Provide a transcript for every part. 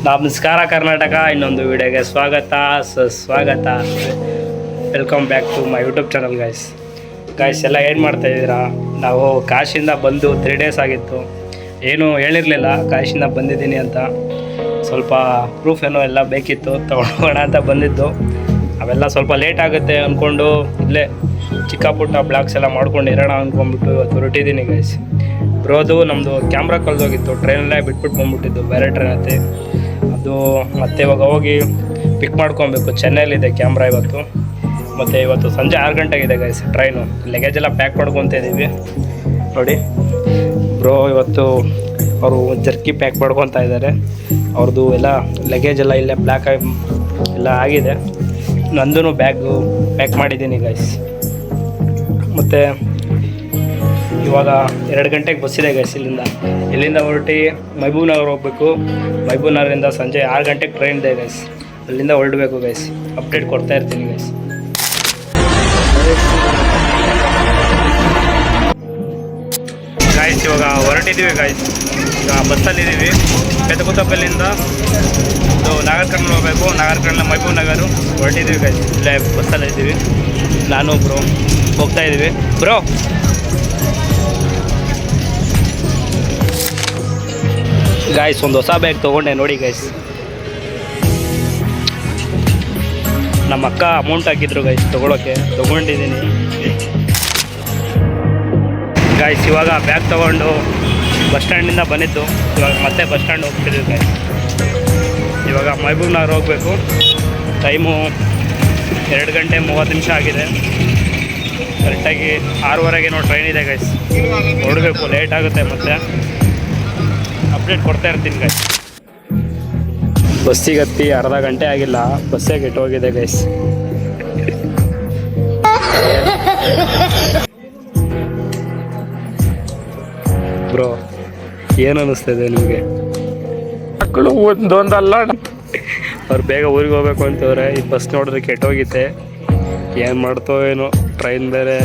ನಮಸ್ಕಾರ ಕರ್ನಾಟಕ, ಇನ್ನೊಂದು ವಿಡಿಯೋಗೆ ಸ್ವಾಗತ. Welcome back to my YouTube channel guys ಎಲ್ಲ ಏನು ಮಾಡ್ತಾಯಿದ್ದೀರಾ? ನಾವು ಕಾಶಿಯಿಂದ ಬಂದು 3 ಡೇಸ್ ಆಗಿತ್ತು. ಏನೂ ಹೇಳಿರಲಿಲ್ಲ ಕಾಶಿಯಿಂದ ಬಂದಿದ್ದೀನಿ ಅಂತ. ಸ್ವಲ್ಪ ಪ್ರೂಫ್ ಏನೋ ಎಲ್ಲ ಬೇಕಿತ್ತು, ತೊಗೊಳೋಣ ಅಂತ ಬಂದಿದ್ದು. ಅವೆಲ್ಲ ಸ್ವಲ್ಪ ಲೇಟ್ ಆಗುತ್ತೆ ಅಂದ್ಕೊಂಡು ಇಲ್ಲೇ ಚಿಕ್ಕ ಪುಟ್ಟ ಬ್ಲಾಗ್ಸ್ ಎಲ್ಲ ಮಾಡ್ಕೊಂಡು ಇರೋಣ ಅಂದ್ಕೊಂಡ್ಬಿಟ್ಟು ಇವತ್ತು ಹೊರಟಿದ್ದೀನಿ ಗೈಸ್. ಬ್ರೋದು ನಮ್ಮದು ಕ್ಯಾಮ್ರಾ ಕಳೆದೋಗಿತ್ತು, ಟ್ರೈನಲ್ಲೇ ಬಿಟ್ಬಿಟ್ಟು ಬಂದ್ಬಿಟ್ಟಿದ್ದು, ಬೇರೆ ಟ್ರೈನ್ ಐತಿ ಅದು. ಮತ್ತೆ ಇವಾಗ ಹೋಗಿ ಪಿಕ್ ಮಾಡ್ಕೊಬೇಕು. ಚೆನ್ನೈಲಿದೆ ಕ್ಯಾಮ್ರಾ ಇವತ್ತು. ಮತ್ತು ಇವತ್ತು ಸಂಜೆ 6 ಗಂಟೆಗಿದೆ ಗೈಸ್ ಟ್ರೈನು. ಲಗೇಜ್ ಎಲ್ಲ ಪ್ಯಾಕ್ ಮಾಡ್ಕೊತ ಇದ್ದೀವಿ ನೋಡಿ. ಬ್ರೋ ಇವತ್ತು ಅವರು ಜರ್ಕಿ ಪ್ಯಾಕ್ ಮಾಡ್ಕೊತಾ ಇದ್ದಾರೆ. ಅವ್ರದ್ದು ಎಲ್ಲ ಲಗೇಜ್ ಎಲ್ಲ ಇಲ್ಲೇ ಬ್ಲ್ಯಾಕ್ ಎಲ್ಲ ಆಗಿದೆ. ನಂದು ಬ್ಯಾಗು ಪ್ಯಾಕ್ ಮಾಡಿದ್ದೀನಿ ಗೈಸ್. ಮತ್ತು ಇವಾಗ 2 ಗಂಟೆಗೆ ಬಸ್ಸಿದೆ ಗೈಸ್. ಇಲ್ಲಿಂದ ಹೊರಟಿ ಮಹಬೂಬ್ ನಗರ್ ಹೋಗಬೇಕು. ಮಹಬೂಬ್ ನಗರಿಂದ ಸಂಜೆ 6 ಗಂಟೆಗೆ ಟ್ರೈನ್ ಇದೆ ಗೈಸ್. ಅಲ್ಲಿಂದ ಹೊರಡಬೇಕು ಗೈಸ್. ಅಪ್ಡೇಟ್ ಕೊಡ್ತಾ ಇರ್ತೀನಿ ಗೈಸ್. ಇವಾಗ ಹೊರಟಿದ್ದೀವಿ ಗೈಸ್. ಈಗ ಬಸ್ಸಲ್ಲಿದ್ದೀವಿ. ಪೆದಕುತಪ್ಪಲ್ಲಿಂದ ನಾಗರ್ಕರ್ನಲ್ ಹೋಗಬೇಕು. ನಾಗರ್ಕರ್ನಲ್ ಮಹಬೂಬ್ ನಗರು ಹೊರಟಿದ್ದೀವಿ ಗೈಸ್. ಇಲ್ಲೇ ಬಸ್ಸಲ್ಲಿದ್ದೀವಿ. ನಾನು ಬ್ರೋ ಹೋಗ್ತಾ ಇದ್ದೀವಿ. ಬ್ರೋ ಗಾಯ್ಸ್ ಒಂದು ಹೊಸ ಬ್ಯಾಗ್ ತೊಗೊಂಡೆ ನೋಡಿ ಗೈಸ್. ನಮ್ಮ ಅಕ್ಕ ಅಮೌಂಟ್ ಹಾಕಿದ್ರು ಗೈಸ್ ತೊಗೊಂಡಿದ್ದೀನಿ ಗಾಯ್ಸ್. ಇವಾಗ ಬ್ಯಾಗ್ ತೊಗೊಂಡು ಬಸ್ ಸ್ಟ್ಯಾಂಡಿಂದ ಬಂದಿದ್ದು. ಇವಾಗ ಮತ್ತೆ ಬಸ್ ಸ್ಟ್ಯಾಂಡ್ ಹೋಗ್ತಿದ್ದೀವಿ ಗೈಸ್. ಇವಾಗ ಮಹಬೂಬ್ ನಗರ್ ಹೋಗಬೇಕು. ಟೈಮು 2 ಗಂಟೆ 30 ನಿಮಿಷ ಆಗಿದೆ. ಕರೆಕ್ಟಾಗಿ 6:15 ಟ್ರೈನ್ ಇದೆ ಗೈಸ್. ಹೊರಡಬೇಕು, ಲೇಟ್ ಆಗುತ್ತೆ. ಮತ್ತೆ ಅಪ್ಡೇಟ್ ಕೊಡ್ತಾ ಇರ್ತೀನಿ ಗೈಸ್. ಬಸ್ಸಿಗೆ ಹತ್ತಿ ಅರ್ಧ ಗಂಟೆ ಆಗಿಲ್ಲ, ಬಸ್ಸೇ ಕೆಟ್ಟೋಗಿದೆ ಗೈಸ್. ಬ್ರೋ ಏನು ಅನ್ನಿಸ್ತಿದೆ ನಿಮಗೆ? ಮಕ್ಕಳು ಒಂದೊಂದಲ್ಲ, ಅವ್ರು ಬೇಗ ಊರಿಗೆ ಹೋಗ್ಬೇಕು ಅಂತವ್ರೆ. ಈ ಬಸ್ ನೋಡಿದ್ರೆ ಕೆಟ್ಟೋಗಿತ್ತೆ. ಏನು ಮಾಡ್ತೋ ಏನೋ, ಟ್ರೈನ್ ಬೇರೆ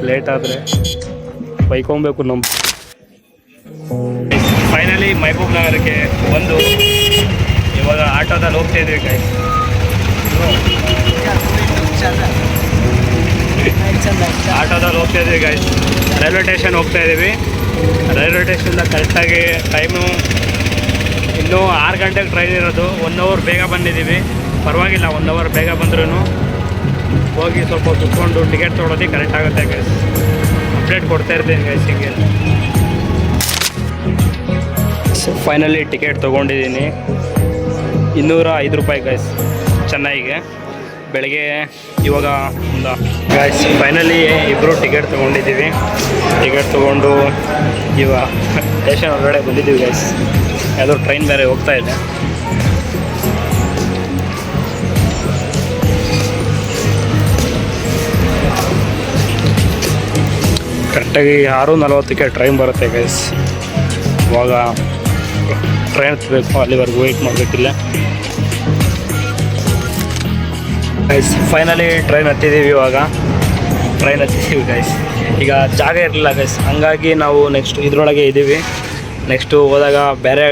ಲೇಟ್ ಆದರೆ ಬೈಕೊಬೇಕು ನಮ್ಮ. ಫೈನಲಿ ಮಹಬೂಬ್ ನಗರಕ್ಕೆ ಬಂದು ಇವಾಗ ಆಟೋದಲ್ಲಿ ಹೋಗ್ತಾ ಇದ್ದೀವಿ ಗೈಸ್. ಆಟೋದಲ್ಲಿ ಹೋಗ್ತಾ ಇದ್ದೀವಿ ಗೈಸ್. ರೈಲ್ವೆ ಸ್ಟೇಷನ್ ಹೋಗ್ತಾ ಇದ್ದೀವಿ. ರೈಲ್ವೆ ಸ್ಟೇಷನಿಂದ ಕರೆಕ್ಟಾಗಿ ಟೈಮು ಇನ್ನೂ 6 ಗಂಟೆಗೆ ಟ್ರೈನ್ ಇರೋದು. 1 ಅವರ್ ಬೇಗ ಬಂದಿದ್ದೀವಿ. ಪರವಾಗಿಲ್ಲ, 1 ಅವರ್ ಬೇಗ ಬಂದ್ರೂ ಹೋಗಿ ಸ್ವಲ್ಪ ಕುತ್ಕೊಂಡು ಟಿಕೆಟ್ ತೊಗೊಳೋದು ಕರೆಕ್ಟ್ ಆಗುತ್ತೆ ಗೈಸ್. ಅಪ್ಡೇಟ್ ಕೊಡ್ತಾ ಇರ್ತೀನಿ ಗೈಸ್. ಹಿಂಗೆ ಫೈನಲಿ ಟಿಕೆಟ್ ತೊಗೊಂಡಿದ್ದೀನಿ. 205 ರೂಪಾಯಿ ಗೈಸ್ ಚೆನ್ನೈಗೆ. ಬೆಳಗ್ಗೆ ಇವಾಗ ಒಂದು ಗೈಸ್ ಫೈನಲಿ ಇಬ್ಬರು ಟಿಕೆಟ್ ತೊಗೊಂಡಿದ್ದೀವಿ. ಟಿಕೆಟ್ ತೊಗೊಂಡು ಇವಾಗ ಸ್ಟೇಷನ್ ಹೊರಗಡೆ ಬಂದಿದ್ದೀವಿ ಗೈಸ್. ಯಾವುದೋ ಟ್ರೈನ್ ಬೇರೆ ಹೋಗ್ತಾ ಇದೆ. ಕರೆಕ್ಟಾಗಿ 6:40ಕ್ಕೆ ಟ್ರೈನ್ ಬರುತ್ತೆ ಗೈಸ್. ಇವಾಗ ಟ್ರೈನ್ ಹತ್ತಬೇಕು, ಅಲ್ಲಿವರೆಗೂ ವೆಯ್ಟ್ ಮಾಡಬೇಕಿಲ್ಲ ಗೈಸ್. Finally train ಹತ್ತಿದ್ದೀವಿ. ಇವಾಗ ಟ್ರೈನ್ ಹತ್ತಿದ್ದೀವಿ ಗೈಸ್. ಈಗ ಜಾಗ ಇರಲಿಲ್ಲ ಗೈಸ್, ಹಂಗಾಗಿ ನಾವು ನೆಕ್ಸ್ಟ್ ಇದರೊಳಗೆ ಇದ್ದೀವಿ. ನೆಕ್ಸ್ಟು ಹೋದಾಗ ಬೇರೆ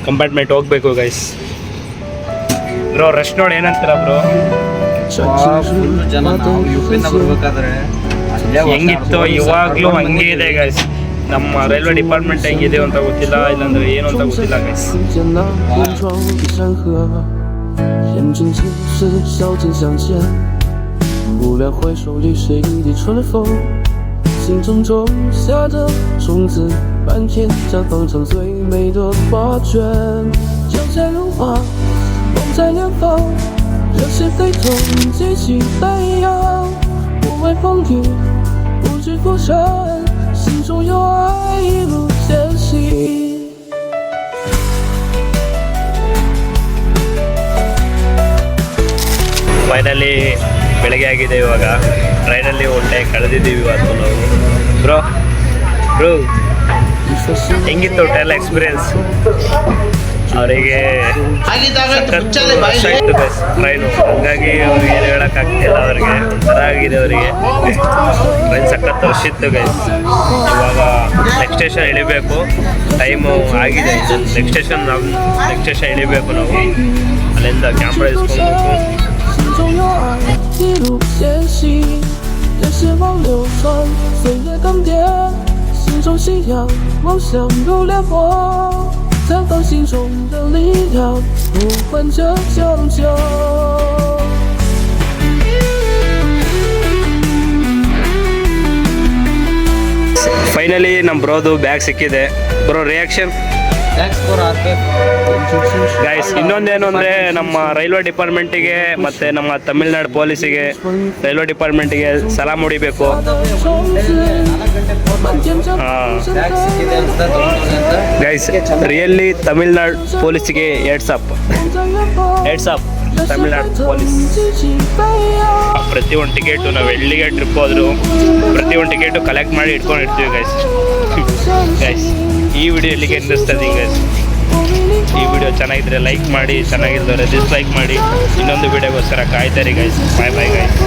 ಕಂಪಾರ್ಟ್ಮೆಂಟ್ ಹೋಗಬೇಕು ಗೈಸ್. ಬ್ರೋ ರಶ್ ನೋಡಿ ಏನಂತೀರ ಬ್ರೋ? ಹೆಂಗಿತ್ತು ಇವಾಗಲೂ ಹಂಗೆ ಇದೆ ಗೈಸ್. ನಮ್ಮ ರೈಲ್ವೆ ಡಿಪಾರ್ಟ್ಮೆಂಟ್ ಹೆಂಗಿದೆ ಅಂತ ಗೊತ್ತಿಲ್ಲ, ಇಲ್ಲಾಂದ್ರೆ ಏನು ಅಂತ ಗೊತ್ತಿಲ್ಲ ಗೈಸ್.心中有爱，一路前行。ಫೈನಲಿ ಬೆಳಗ್ಗೆ ಆಗಿದೆ. ಇವಾಗ ಟ್ರೈನಲ್ಲಿ ಒಳ್ಳೆ ಕಳೆದಿದ್ದೀವಿ ಇವತ್ತು ನಾವು. ಬ್ರೋ ಹೆಂಗಿತ್ತು ಟ್ರೈನ್ ಎಕ್ಸ್ಪೀರಿಯನ್ಸ್? ಅವರಿಗೆ ವರ್ಷ ಇತ್ತು ಗೈಸ್ ಟ್ರೈನು, ಹಂಗಾಗಿ ಅವ್ರಿಗೆ ಏನು ಹೇಳೋಕ್ಕಾಗ್ತಿಲ್ಲ. ಅವ್ರಿಗೆ ಒಂಥರ ಆಗಿದೆ ಅವರಿಗೆ. ಟ್ರೈನ್ ಸಖತ್ ವರ್ಷ ಇತ್ತು ಗೈಸ್. ಇವಾಗ ನೆಕ್ಸ್ಟ್ ಸ್ಟೇಷನ್ ಇಳಿಬೇಕು, ಟೈಮು ಆಗಿದೆ. ನೆಕ್ಸ್ಟ್ ಸ್ಟೇಷನ್ ಇಳಿಬೇಕು ನಾವು. ಅಲ್ಲಿಂದ ಕ್ಯಾಮ್ರಾ ಇಸ್ಕೊಂಡ್ಬೇಕು.心中有爱，一路前行，任时光流转，岁月更迭，心中信仰，梦想如烈火，绽放心中的力量，呼唤着拯救。ಫೈನಲಿ ನಮ್ಮ ಬ್ರೋದು ಬ್ಯಾಗ್ ಸಿಕ್ಕಿದೆ. Bro reaction guys. ಇನ್ನೊಂದೇನು ಅಂದರೆ ನಮ್ಮ ರೈಲ್ವೆ ಡಿಪಾರ್ಟ್ಮೆಂಟಿಗೆ ಮತ್ತು ನಮ್ಮ ತಮಿಳ್ನಾಡು ಪೊಲೀಸಿಗೆ, ರೈಲ್ವೆ ಡಿಪಾರ್ಟ್ಮೆಂಟಿಗೆ ಸಲಾಮ್ ಹೊಡಿಬೇಕು. ಗೈಸ್ ರಿಯಲಿ ತಮಿಳ್ನಾಡು ಪೊಲೀಸಿಗೆ ಹೆಡ್ಸ್ ಅಪ್ ತಮಿಳ್ನಾಡು ಪೊಲೀಸ್. ಪ್ರತಿಯೊಂದು ಟಿಕೆಟು ನಾವು ಎಲ್ಲಿಗೆ ಟ್ರಿಪ್ ಹೋದ್ರು ಪ್ರತಿಯೊಂದು ಟಿಕೆಟು ಕಲೆಕ್ಟ್ ಮಾಡಿ ಇಟ್ಕೊಂಡಿರ್ತೀವಿ ಗೈಸ್. ಗೈಸ್ ಈ ವಿಡಿಯೋ ಇಲ್ಲಿಗೆ ನಿಲ್ಲಿಸ್ತದೆ ಗೈಸ್. ಈ ವಿಡಿಯೋ ಚೆನ್ನಾಗಿದ್ರೆ ಲೈಕ್ ಮಾಡಿ, ಚೆನ್ನಾಗಿದ್ರೆ ಡಿಸ್ಲೈಕ್ ಮಾಡಿ. ಇನ್ನೊಂದು ವಿಡಿಯೋಗೋಸ್ಕರ ಕಾಯ್ತಾರೆ ಗೈಸ್. ಬಾಯ್ ಬಾಯ್ ಗೈಸ್.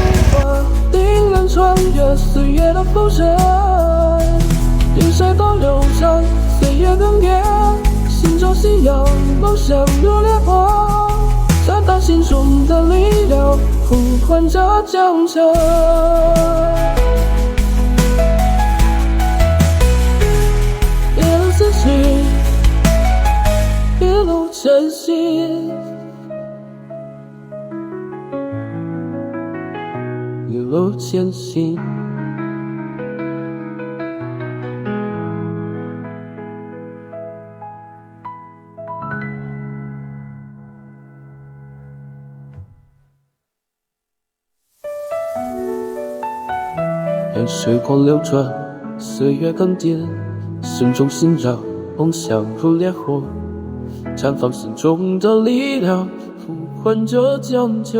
定然穿越岁月的浮沉，任谁都流转，岁月更迭，心中信仰，梦想如烈火，绽放心中的力量，呼唤着拯救。一路思绪，一路前行。一路前行。任时光流转，岁月更迭，心中信仰，梦想如烈火，绽放心中的力量，呼唤着拯救。